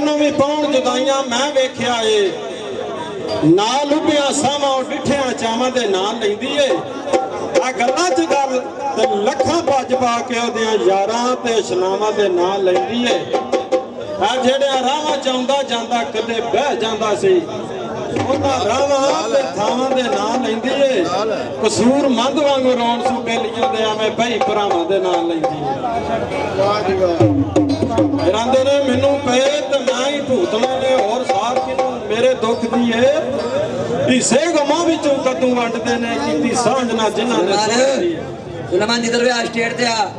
ਨੂੰ ਵੀ ਪਾਉਣ ਜੁਦਾਈਆਂ ਮੈਂ ਵੇਖਿਆ ਏ ਨਾ ਲੁੱਭਿਆ ਸਾਵਾਂ ਡਿੱਠਿਆਂ ਚਾਵਾਂ ਦੇ ਨਾਂ ਲੈਂਦੀ ਏ ਆ ਗੱਲਾਂ 'ਚ ਗੱਲ ਤੇ ਲੱਖਾਂ ਭੱਜ ਪਾ ਕੇ ਉਹਦੀਆਂ ਯਾਰਾਂ ਤੇ ਸ਼ਨਾਵਾਂ ਦੇ ਨਾਂ ਲੈਂਦੀ ਏ ਆ ਜਿਹੜਿਆਂ ਰਾਹਾਂ 'ਚ ਆਉਂਦਾ ਜਾਂਦਾ ਕਦੇ ਬਹਿ ਜਾਂਦਾ ਸੀ ਉਹਨਾਂ ਰਾਹਾਂ ਤੇ ਥਾਵਾਂ ਦੇ ਨਾਂ ਲੈਂਦੀ ਏ ਕਸੂਰ ਮੰਦ ਵਾਂਗੂ ਰੋਣ ਸੂ ਬੇਲੀਆਂ ਦੇ ਐਵੇਂ ਬਈ ਭਰਾਵਾਂ ਦੇ ਨਾਂ ਲੈਂਦੀ ਏ ਵਾਹ ਜੀ ਵਾਹ ਰਾਂਦੇ ਨੇ ਮੈਨੂੰ ਪਏ ਤੇ ਨਾ ਹੀ ਭੂਤਣਾ ਨੇ ਹੋਰ ਸਾਰ ਕਿਨੂੰ ਮੇਰੇ ਦੁੱਖ ਦੀ ਏ ਹਿੱਸੇ ਗਮਾਂ ਵਿੱਚੋਂ ਕਦੋਂ ਵੰਡਦੇ ਨੇ ਕੀਤੀ ਸਾਂਝ ਨਾ ਜਿਨ੍ਹਾਂ ਨੇ ਸੁਣੀ ਸੁਲੇਮਾਨ ਜਿੱਧਰ ਵੀ ਸਟੇਟ ਤੇ ਆ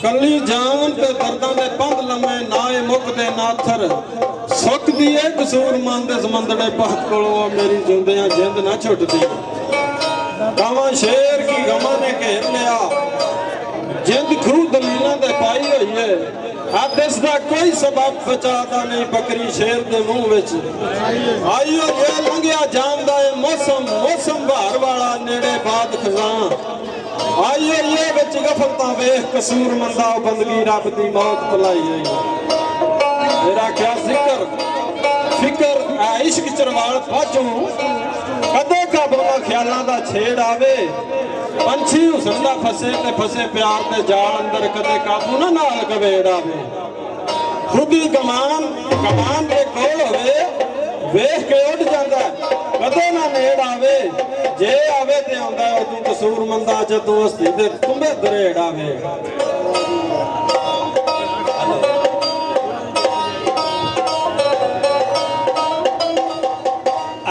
ਕੱਲੀ ਜਾਨ ਤੇ ਦਰਦਾਂ ਦੇ ਪੰਧ ਲੰਮੇ ਨਾ ਇਹ ਮੁੱਕਦੇ ਨਾ ਥਰ ਸੁੱਕਦੀ ਏ ਕਸੂਰ ਮੰਨ ਦੇ ਸਮੰਦੜੇ ਪਹਤ ਕੋਲੋਂ ਮੇਰੀ ਜਿਉਂਦਿਆਂ ਜਿੰਦ ਨਾ ਛੁੱਟਦੀ ਗਾਵਾਂ ਸ਼ੇਰ ਕੀ ਗਮਾਂ ਨੇ ਘੇਰ ਲਿਆ ਜਿੰਦ ਖੂਹ ਦਲੀਲਾਂ ਦੇ ਪਾਈ ਹੋਈ ਏ ਅੱਜ ਇਸ ਦਾ ਕੋਈ ਸਬਬ ਬਚਾਦਾ ਨਹੀਂ ਬੱਕਰੀ ਸ਼ੇਰ ਦੇ ਮੂੰਹ ਵਿੱਚ ਆਈਓ ਜੇ ਲੰਘਿਆ ਜਾਂਦਾ ਏ ਮੌਸਮ ਭਾਰ ਵਾਲਾ ਨੇੜੇ ਬਾਦ ਖਜ਼ਾਂ ਆਈਏ ਇਹ ਵਿੱਚ ਗਫਲਤਾਂ ਵੇਖ ਕਸੂਰ ਮੰਦਾ ਬੰਦਗੀ ਰੱਬ ਦੀ ਮੌਤ ਭੁਲਾਈ ਹੋਈ ਮੇਰਾ ਕਿਆ ਫਿਕਰ ਆ ਇਸ਼ਕ ਚਰਵਾਲ ਪਾਜੋਂ ਕਦੇ ਕਾਬੂਆਂ ਖਿਆਲਾਂ ਦਾ ਛੇੜ ਆਵੇ ਪੰਛੀ ਹੁਸਨ ਦਾ ਫਸੇ ਤੇ ਫਸੇ ਪਿਆਰ ਦੇ ਜਾਲ ਅੰਦਰ ਕਦੇ ਕਾਬੂ ਨਾ ਨਾਲ ਗਵੇੜ ਆਵੇ ਖੁਦੀ ਕਮਾਨ ਦੇ ਕੋਲ ਹੋਵੇ ਵੇਖ ਕੇ ਉੱਡ ਜਾਂਦਾ ਕਦੇ ਨਾ ਨੇੜ ਆਵੇ ਜੇ ਆਵੇ ਤੇ ਆਉਂਦਾ ਉਦੋਂ ਕਸੂਰ ਮੰਦਾ ਜਦੋਂ ਹਸਤੀ ਤੇ ਤੁੰਬੇ ਦਰੇੜ ਆਵੇ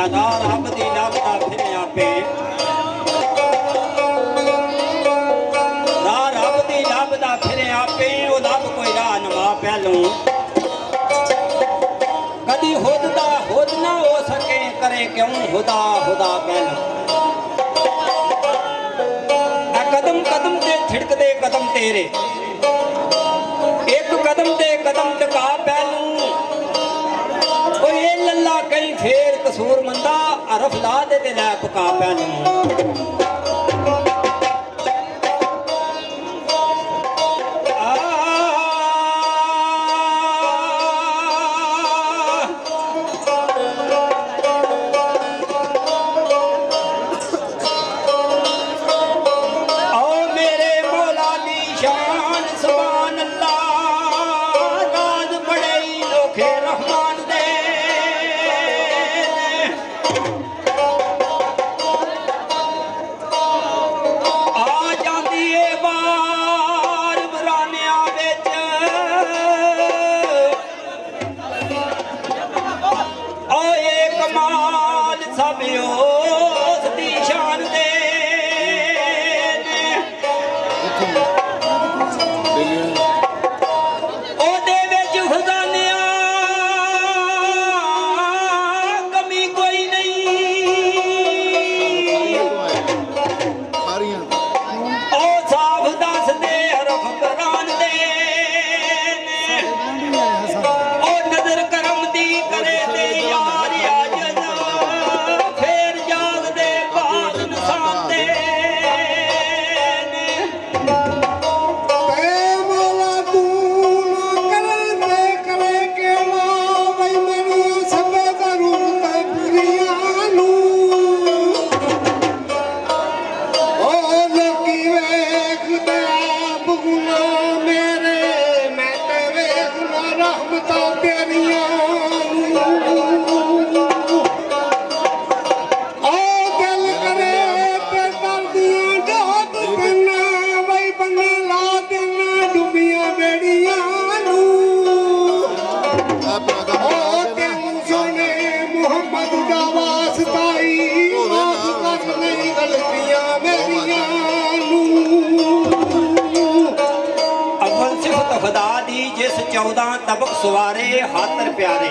ਅਨਾਰ ਰੱਬ ਦੀ ਲੱਭਦਾ ਫਿਰ ਆਪੇ ਨਾ ਰੱਬ ਦੀ ਲੱਭਦਾ ਫਿਰ ਆਪੇ ਉਹ ਲੱਭ ਕੋਈ ਰਾਹ ਨਵਾ ਪਹਿਲੋਂ ਕਦੀ ਹੁਦ ਨਾ ਹੋ ਸਕੇ ਕਰੇ ਕਿਉਂ ਹੁਦਾ ਪਹਿਲੋਂ ਕਦਮ ਕਦਮ ਤੇ ਥਿੜਕਦੇ ਕਦਮ ਤੇਰੇ ਇੱਕ ਕਦਮ ਤੇ ਕਦਮ ਟਕਾ ਪਹਿਲੂ ਓਏ ਇਹ ਲੱਲਾ ਕਈ ਫੇਰ ਕਸੂਰ ਮੰਦਾ ਅਰਫ ਲਾ ਦੇ ਤੇ ਲੈ ਪਕਾ ਪਹਿਲੂ जिस 14 तबक सवारे हाथर प्यारे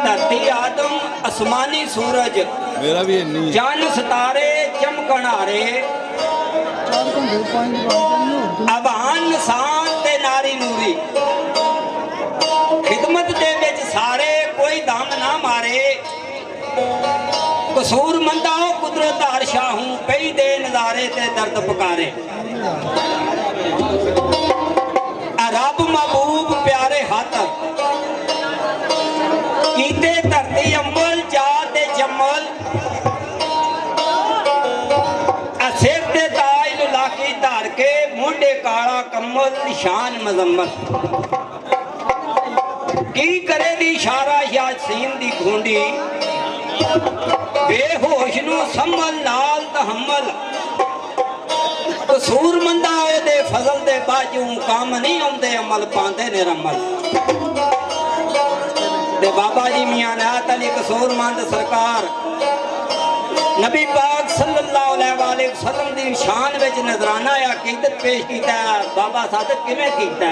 धरती आदम आसमानी सूरज मेरा भी चंद सितारे चमकणारे अबान निशान ते नारी नूरी खिदमत दे विच सारे कोई दम ना मारे कसूर मंदा कुदरत हर शाहू पई दे नजारे ते दर्द पुकारे ਰੱਬ ਮਹਿਬੂਬ ਪਿਆਰੇ ਹੱਥ ਕੀਤੇ ਧਰਤੀ ਅੰਮਲ ਜਾ ਤੇ ਜੰਮਲ ਸਿਰ ਤੇ ਤਾਜ ਨੂੰ ਲਾਕੀ ਧਾਰ ਕੇ ਮੋਢੇ ਕਾਲਾ ਕੰਮਲ ਨਿਸ਼ਾਨ ਮਜ਼ਮਤ ਕੀ ਕਰੇ ਦੀ ਇਸ਼ਾਰਾ ਯਾਸੀਨ ਦੀ ਖੁੰਡੀ ਬੇਹੋਸ਼ ਨੂੰ ਸੰਭਲ ਨਾਲ ਤਹਮਲ ਕਸੂਰਮੰਦਾ ਉਹਦੇ ਫਜ਼ਲ ਦੇ ਬਾਜੂ ਕੰਮ ਨਹੀਂ ਆਉਂਦੇ ਅਮਲ ਪਾਉਂਦੇ ਨੇ ਰਮਲ ਤੇ ਬਾਬਾ ਜੀ ਮੀਆਂ ਨਾਤ ਅਲੀ ਕਸੂਰਮੰਦ ਸਰਕਾਰ ਨਬੀ ਪਾਕ ਸੱਲੱਲਾਹੁ ਅਲੈਹਿ ਵਸੱਲਮ ਦੀ ਸ਼ਾਨ ਵਿੱਚ ਨਜ਼ਰਾਨਾ ਅਕੀਦਤ ਪੇਸ਼ ਕੀਤਾ ਬਾਬਾ ਸਾਦਕ ਕਿਵੇਂ ਕੀਤਾ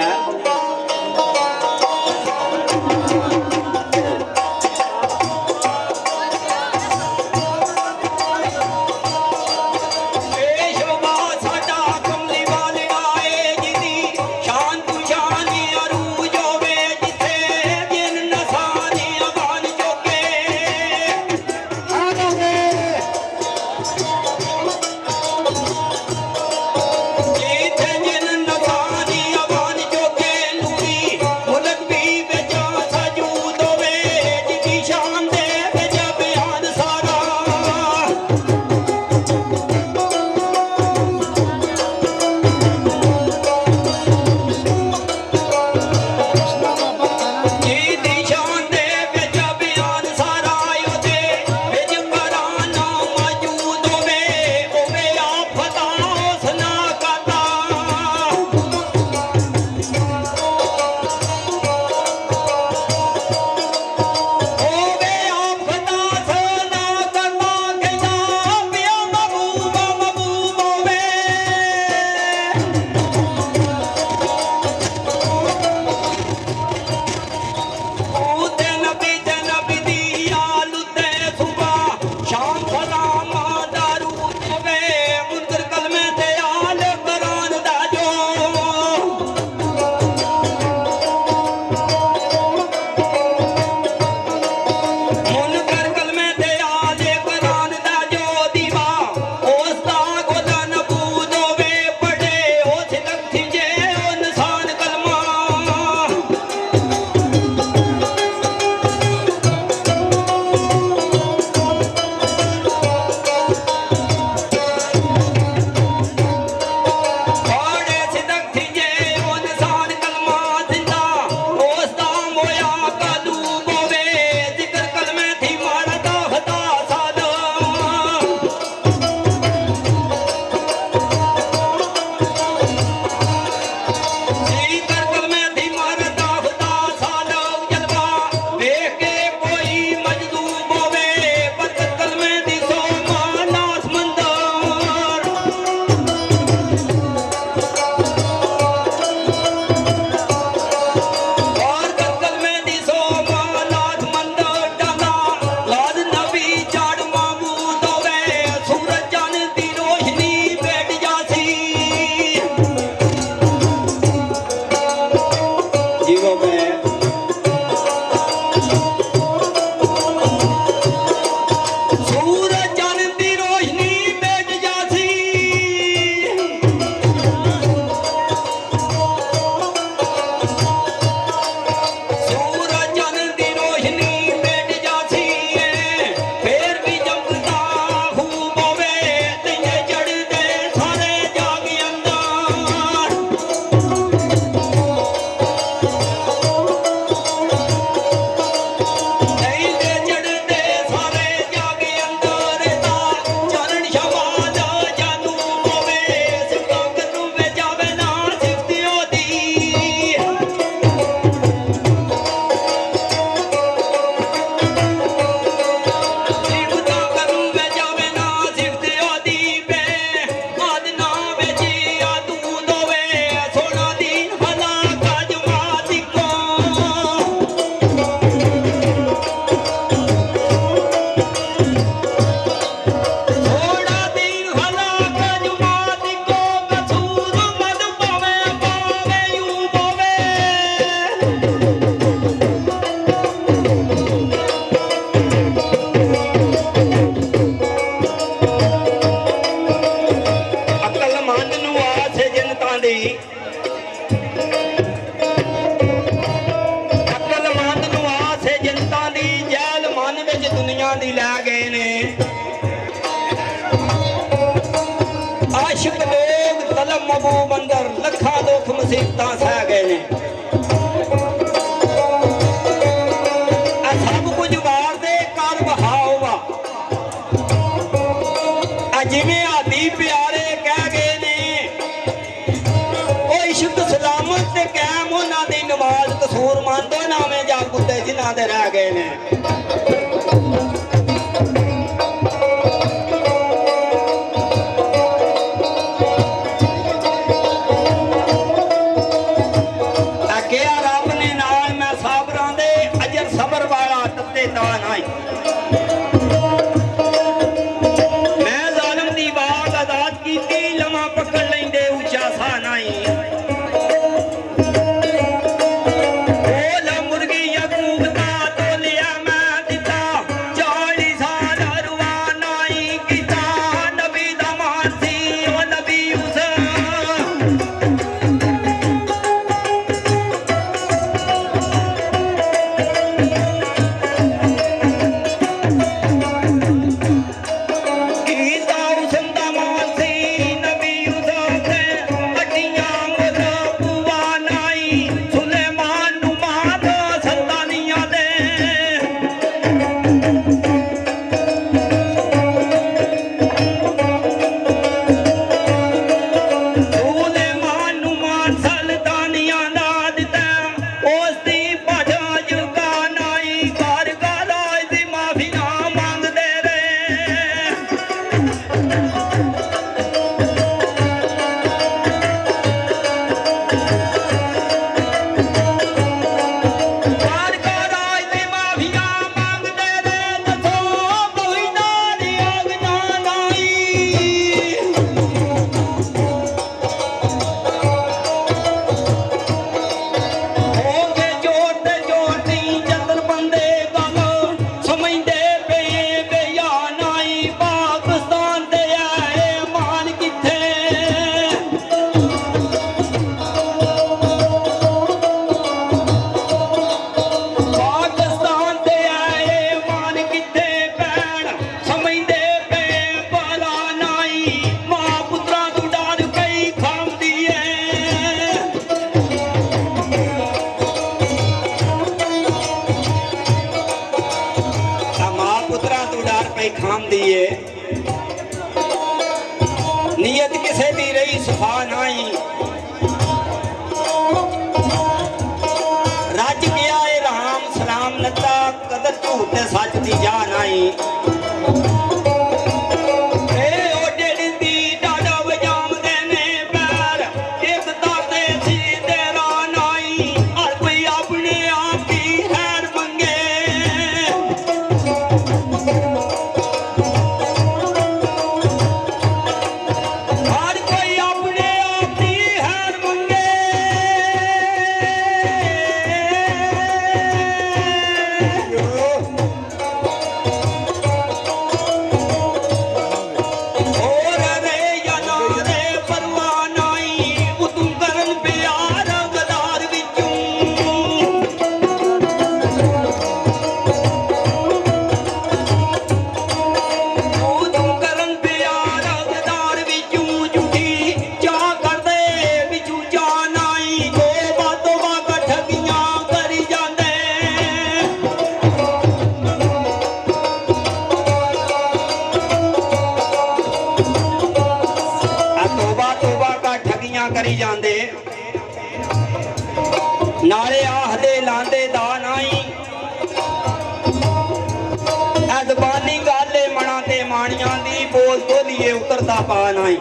ਆਲਮ ਮਬੂਬ ਅੰਦਰ ਲੱਖਾਂ ਦੁੱਖ ਮੁਸੀਬਤਾਂ ਸਹਿ ਗਏ ਨੇ। ਆ ਸਭ ਕੁਝ ਵਾਰ ਦੇ ਕਰ ਬਹਾਓ ਵਾ। ਆ ਜਿਵੇਂ ਆਦੀ ਪਿਆਰੇ ਕਹਿ ਗਏ ਨੇ, ਉਹ ਇਸ਼ਕ ਸਲਾਮਤ ਤੇ ਕਾਇਮ ਉਹਨਾਂ ਦੀ ਨਮਾਜ਼ ਕਸੂਰਮੰਦ ਨਾਵੇਂ ਜਾ ਕੁੱਤੇ ਜਿਨ੍ਹਾਂ ਦੇ ਰਹਿ ਗਏ ਨੇ। मैं जालिम दी बात आजाद की लमा पकड़ लेंदे ऊंचा सा नहीं। मुर्गी यकूब का तो लिया मैं दिता 40 साल रुआ नहीं किता। नबी दा मानसी ओ नबी नीयत किसे दी रही सुफा नहीं। रज गया है राम सलाम नता कदर झूठ सच दी जा नहीं। करी जाते नाले आहदे लांदे दा नहीं। अजबानी गाले मना ते माणियां दी बोल बोलिए उतरता पा नहीं।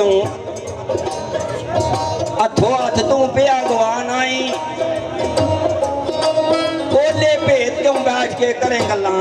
ਤੂੰ ਹੱਥੋਂ ਹੱਥ ਤੂੰ ਪਿਆ ਗਵਾਨ ਆਈ ਕੋਲੇ ਭੇਤ ਕਿਉਂ ਬੈਠ ਕੇ ਕਰੇ ਗੱਲਾਂ